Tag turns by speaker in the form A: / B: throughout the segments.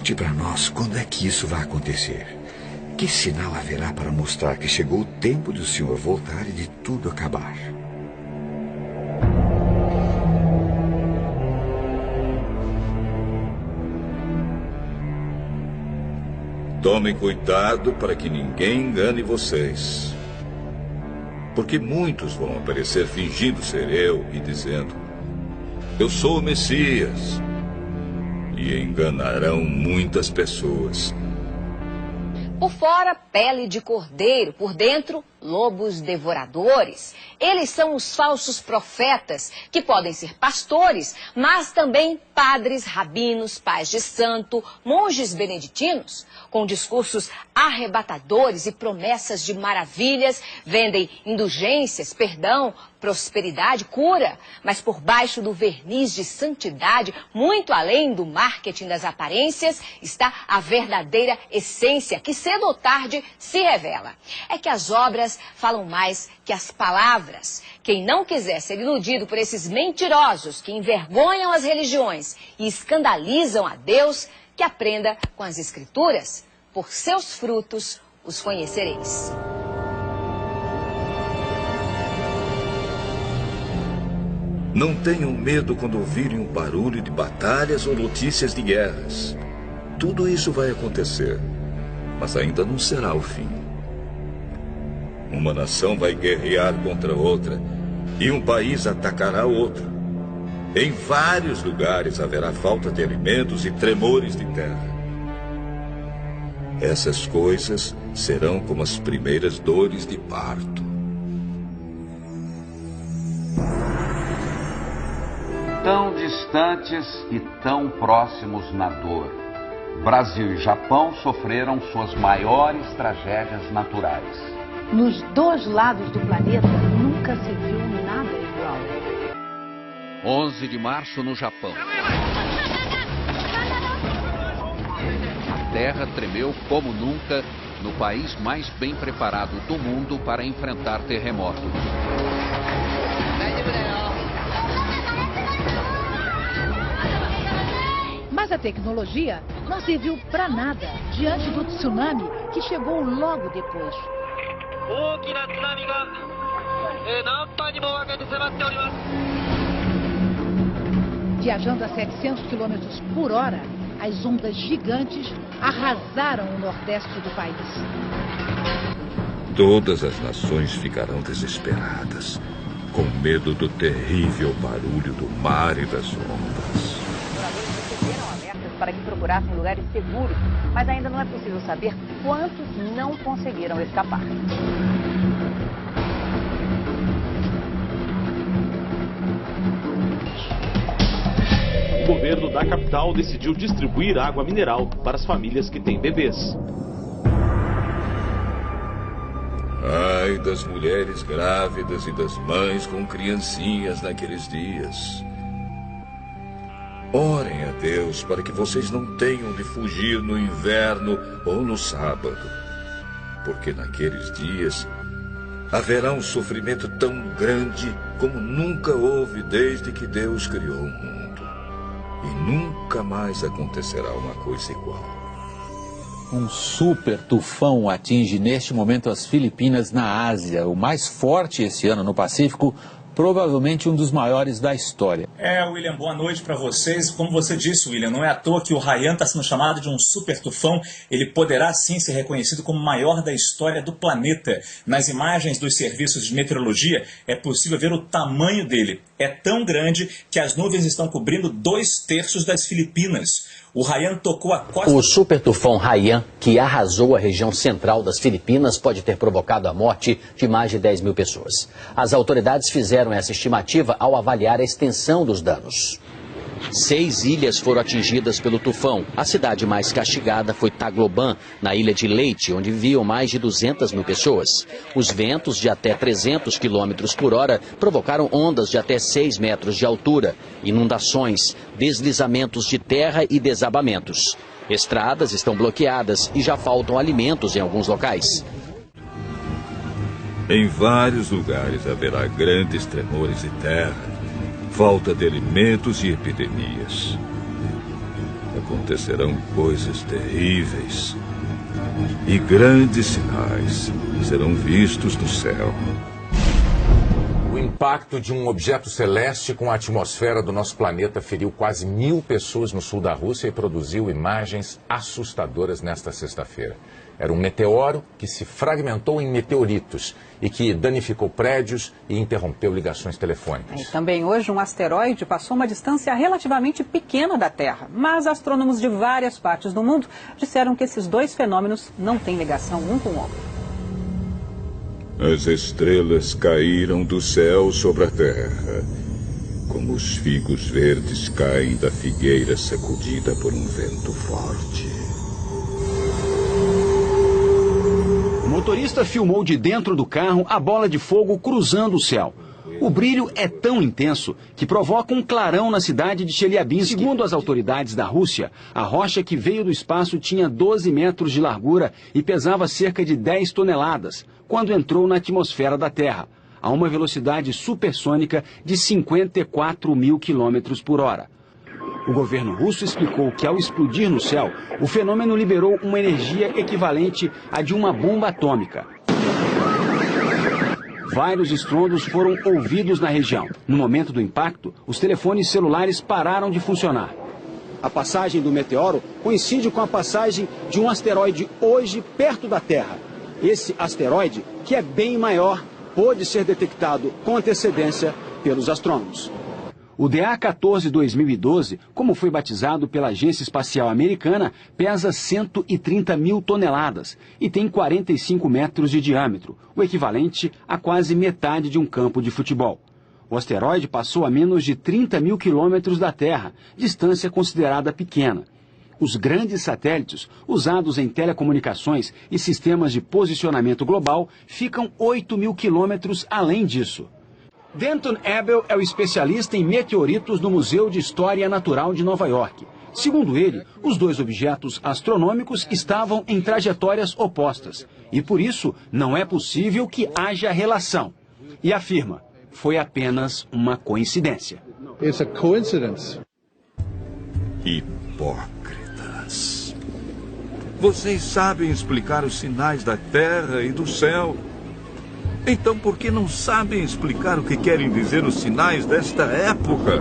A: Conte para nós quando é que isso vai acontecer. Que sinal haverá para mostrar que chegou o tempo do Senhor voltar e de tudo acabar?
B: Tomem cuidado para que ninguém engane vocês. Porque muitos vão aparecer fingindo ser eu e dizendo: eu sou o Messias. E enganarão muitas pessoas.
C: Por fora, pele de cordeiro, por dentro, lobos devoradores. Eles são os falsos profetas, que podem ser pastores, mas também padres, rabinos, pais de santo, monges beneditinos. Com discursos arrebatadores e promessas de maravilhas, vendem indulgências, perdão, prosperidade, cura. Mas por baixo do verniz de santidade, muito além do marketing das aparências, está a verdadeira essência, que cedo ou tarde se revela. É que as obras falam mais que as palavras. Quem não quiser ser iludido por esses mentirosos que envergonham as religiões e escandalizam a Deus, que aprenda com as Escrituras. Por seus frutos os conhecereis.
B: Não tenham medo quando ouvirem o barulho de batalhas ou notícias de guerras. Tudo isso vai acontecer, mas ainda não será o fim. Uma nação vai guerrear contra outra e um país atacará outro. Em vários lugares haverá falta de alimentos e tremores de terra. Essas coisas serão como as primeiras dores de parto.
D: Tão distantes e tão próximos na dor, Brasil e Japão sofreram suas maiores tragédias naturais.
E: Nos dois lados do planeta nunca se viu nada igual.
D: 11 de março no Japão. A terra tremeu como nunca no país mais bem preparado do mundo para enfrentar terremoto.
E: Mas a tecnologia não serviu para nada diante do tsunami que chegou logo depois. Viajando a 700 km por hora, as ondas gigantes arrasaram o nordeste do país.
B: Todas as nações ficarão desesperadas, com medo do terrível barulho do mar e das ondas.
C: Receberam alertas para que procurassem lugares seguros, mas ainda não é possível saber quantos não conseguiram escapar.
F: O governo da capital decidiu distribuir água mineral para as famílias que têm bebês.
B: Ai das mulheres grávidas e das mães com criancinhas naqueles dias. Orem a Deus para que vocês não tenham de fugir no inverno ou no sábado, porque naqueles dias haverá um sofrimento tão grande como nunca houve desde que Deus criou o mundo. E nunca mais acontecerá uma coisa igual.
G: Um super tufão atinge neste momento as Filipinas na Ásia, o mais forte esse ano no Pacífico, provavelmente um dos maiores da história.
H: William, boa noite para vocês. Como você disse, William, não é à toa que o Haiyan está sendo chamado de um super tufão. Ele poderá sim ser reconhecido como o maior da história do planeta. Nas imagens dos serviços de meteorologia é possível ver o tamanho dele. É tão grande que as nuvens estão cobrindo 2/3 das Filipinas. O Haiyan tocou a costa...
I: O super tufão Haiyan, que arrasou a região central das Filipinas, pode ter provocado a morte de mais de 10 mil pessoas. As autoridades fizeram essa estimativa ao avaliar a extensão dos danos. 6 ilhas foram atingidas pelo tufão. A cidade mais castigada foi Tagloban, na ilha de Leyte, onde viviam mais de 200 mil pessoas. Os ventos de até 300 km por hora provocaram ondas de até 6 metros de altura, inundações, deslizamentos de terra e desabamentos. Estradas estão bloqueadas e já faltam alimentos em alguns locais.
B: Em vários lugares haverá grandes tremores de terra, falta de alimentos e epidemias. É acontecerão coisas terríveis e grandes sinais serão vistos no céu.
J: O impacto de um objeto celeste com a atmosfera do nosso planeta feriu quase 1000 pessoas no sul da Rússia e produziu imagens assustadoras nesta sexta-feira. Era um meteoro que se fragmentou em meteoritos e que danificou prédios e interrompeu ligações telefônicas.
K: E também hoje um asteroide passou uma distância relativamente pequena da Terra, mas astrônomos de várias partes do mundo disseram que esses dois fenômenos não têm ligação um com o outro.
B: As estrelas caíram do céu sobre a terra, como os figos verdes caem da figueira sacudida por um vento forte.
L: O motorista filmou de dentro do carro a bola de fogo cruzando o céu. O brilho é tão intenso que provoca um clarão na cidade de Chelyabinsk. Segundo as autoridades da Rússia, a rocha que veio do espaço tinha 12 metros de largura e pesava cerca de 10 toneladas, quando entrou na atmosfera da Terra, a uma velocidade supersônica de 54 mil quilômetros por hora. O governo russo explicou que, ao explodir no céu, o fenômeno liberou uma energia equivalente à de uma bomba atômica. Vários estrondos foram ouvidos na região. No momento do impacto, os telefones celulares pararam de funcionar. A passagem do meteoro coincide com a passagem de um asteroide hoje perto da Terra. Esse asteroide, que é bem maior, pôde ser detectado com antecedência pelos astrônomos. O DA-14 2012, como foi batizado pela Agência Espacial Americana, pesa 130 mil toneladas e tem 45 metros de diâmetro, o equivalente a quase metade de um campo de futebol. O asteroide passou a menos de 30 mil quilômetros da Terra, distância considerada pequena. Os grandes satélites, usados em telecomunicações e sistemas de posicionamento global, ficam 8 mil quilômetros além disso. Denton Abel é o especialista em meteoritos no Museu de História Natural de Nova York. Segundo ele, os dois objetos astronômicos estavam em trajetórias opostas e, por isso, não é possível que haja relação. E afirma, foi apenas uma coincidência.
M: It's a coincidence.
B: Hipócritas. Vocês sabem explicar os sinais da terra e do céu. Então, por que não sabem explicar o que querem dizer os sinais desta época?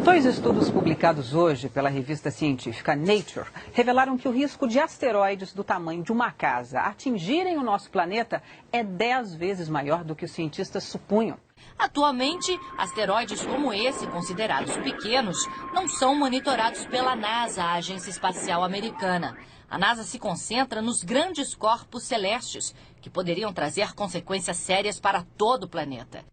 K: Dois estudos publicados hoje pela revista científica Nature revelaram que o risco de asteroides do tamanho de uma casa atingirem o nosso planeta é 10 vezes maior do que os cientistas supunham.
N: Atualmente, asteroides como esse, considerados pequenos, não são monitorados pela NASA, a Agência Espacial Americana. A NASA se concentra nos grandes corpos celestes, que poderiam trazer consequências sérias para todo o planeta.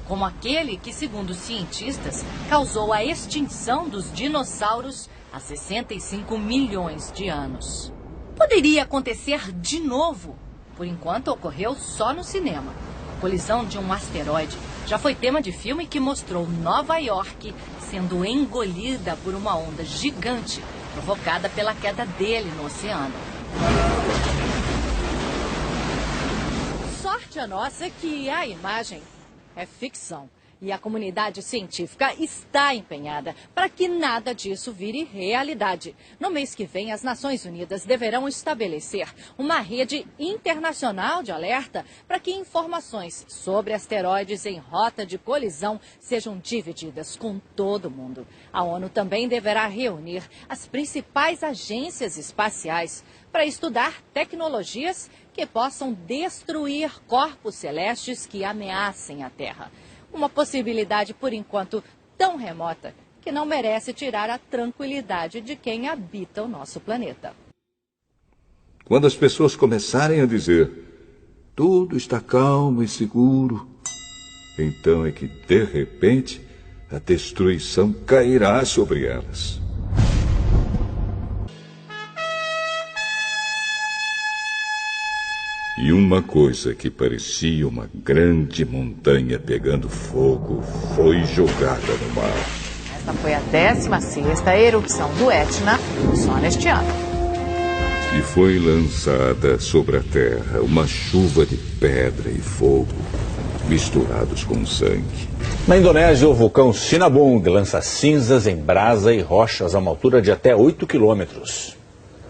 N: Como aquele que, segundo os cientistas, causou a extinção dos dinossauros há 65 milhões de anos. Poderia acontecer de novo. Por enquanto, ocorreu só no cinema. A colisão de um asteroide já foi tema de filme que mostrou Nova York sendo engolida por uma onda gigante provocada pela queda dele no oceano. Sorte a nossa que a imagem é ficção. E a comunidade científica está empenhada para que nada disso vire realidade. No mês que vem, as Nações Unidas deverão estabelecer uma rede internacional de alerta para que informações sobre asteroides em rota de colisão sejam divididas com todo mundo. A ONU também deverá reunir as principais agências espaciais para estudar tecnologias que possam destruir corpos celestes que ameacem a Terra. Uma possibilidade, por enquanto, tão remota que não merece tirar a tranquilidade de quem habita o nosso planeta.
B: Quando as pessoas começarem a dizer tudo está calmo e seguro, então é que, de repente, a destruição cairá sobre elas. E uma coisa que parecia uma grande montanha pegando fogo foi jogada no mar.
O: Esta foi a 16ª erupção do Etna só neste ano.
B: E foi lançada sobre a terra uma chuva de pedra e fogo misturados com sangue.
G: Na Indonésia, o vulcão Sinabung lança cinzas em brasa e rochas a uma altura de até 8 quilômetros.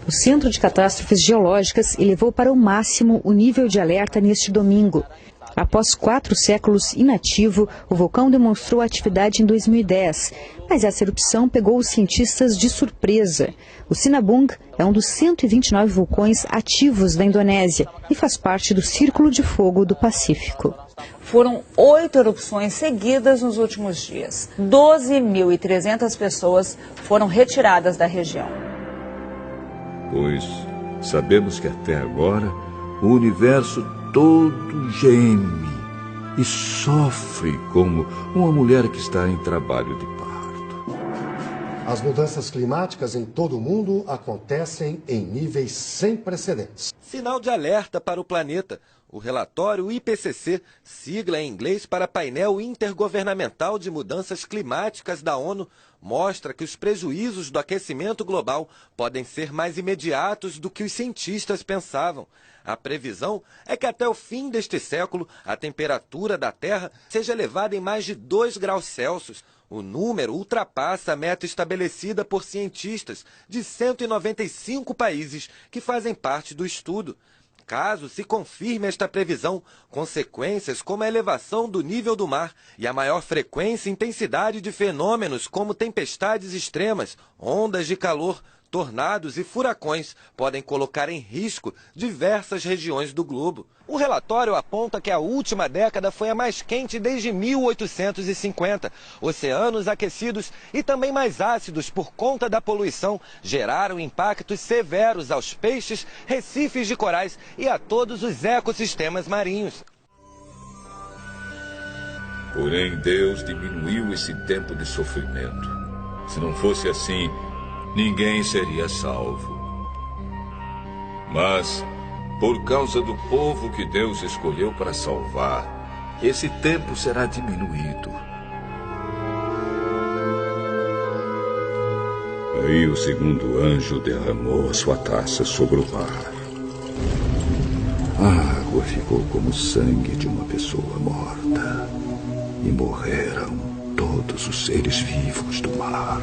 P: O Centro de Catástrofes Geológicas elevou para o máximo o nível de alerta neste domingo. Após 4 séculos inativo, o vulcão demonstrou atividade em 2010, mas essa erupção pegou os cientistas de surpresa. O Sinabung é um dos 129 vulcões ativos da Indonésia e faz parte do Círculo de Fogo do Pacífico.
Q: Foram 8 erupções seguidas nos últimos dias. 12.300 pessoas foram retiradas da região.
B: Pois sabemos que até agora o universo todo geme e sofre como uma mulher que está em trabalho de parto.
R: As mudanças climáticas em todo o mundo acontecem em níveis sem precedentes.
S: Sinal de alerta para o planeta. O relatório IPCC, sigla em inglês para Painel Intergovernamental de Mudanças Climáticas da ONU, mostra que os prejuízos do aquecimento global podem ser mais imediatos do que os cientistas pensavam. A previsão é que até o fim deste século a temperatura da Terra seja elevada em mais de 2 graus Celsius. O número ultrapassa a meta estabelecida por cientistas de 195 países que fazem parte do estudo. Caso se confirme esta previsão, consequências como a elevação do nível do mar e a maior frequência e intensidade de fenômenos como tempestades extremas, ondas de calor, tornados e furacões podem colocar em risco diversas regiões do globo. O relatório aponta que a última década foi a mais quente desde 1850. Oceanos aquecidos e também mais ácidos por conta da poluição geraram impactos severos aos peixes, recifes de corais e a todos os ecossistemas marinhos.
B: Porém, Deus diminuiu esse tempo de sofrimento. Se não fosse assim, ninguém seria salvo. Mas, por causa do povo que Deus escolheu para salvar, esse tempo será diminuído. Aí o segundo anjo derramou a sua taça sobre o mar. A água ficou como o sangue de uma pessoa morta. E morreram todos os seres vivos do mar.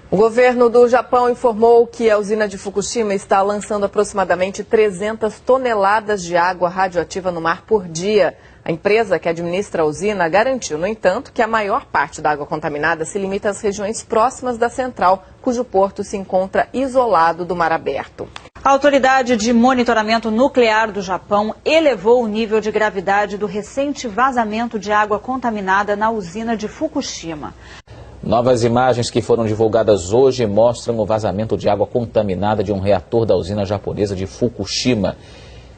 T: O governo do Japão informou que a usina de Fukushima está lançando aproximadamente 300 toneladas de água radioativa no mar por dia. A empresa que administra a usina garantiu, no entanto, que a maior parte da água contaminada se limita às regiões próximas da central, cujo porto se encontra isolado do mar aberto.
Q: A Autoridade de Monitoramento Nuclear do Japão elevou o nível de gravidade do recente vazamento de água contaminada na usina de Fukushima.
I: Novas imagens que foram divulgadas hoje mostram o vazamento de água contaminada de um reator da usina japonesa de Fukushima.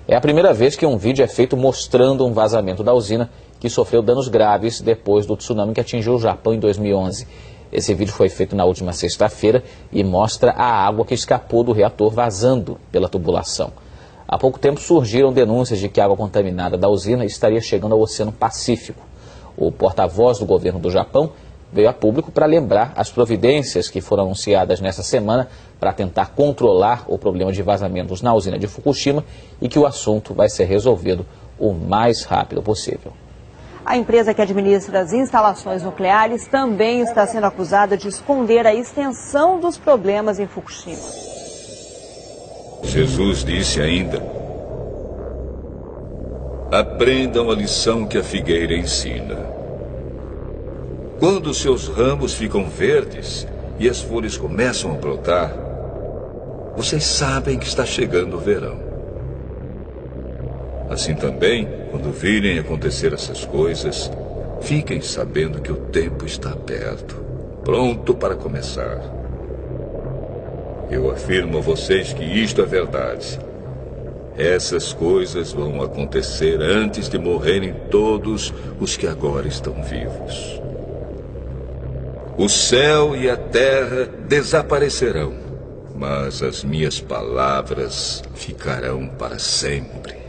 I: É a primeira vez que um vídeo é feito mostrando um vazamento da usina que sofreu danos graves depois do tsunami que atingiu o Japão em 2011. Esse vídeo foi feito na última sexta-feira e mostra a água que escapou do reator vazando pela tubulação. Há pouco tempo surgiram denúncias de que a água contaminada da usina estaria chegando ao Oceano Pacífico. O porta-voz do governo do Japão veio a público para lembrar as providências que foram anunciadas nesta semana para tentar controlar o problema de vazamentos na usina de Fukushima e que o assunto vai ser resolvido o mais rápido possível.
Q: A empresa que administra as instalações nucleares também está sendo acusada de esconder a extensão dos problemas em Fukushima.
B: Jesus disse ainda: aprendam a lição que a figueira ensina. Quando seus ramos ficam verdes e as folhas começam a brotar, vocês sabem que está chegando o verão. Assim também, quando virem acontecer essas coisas, fiquem sabendo que o tempo está perto, pronto para começar. Eu afirmo a vocês que isto é verdade. Essas coisas vão acontecer antes de morrerem todos os que agora estão vivos. O céu e a terra desaparecerão, mas as minhas palavras ficarão para sempre.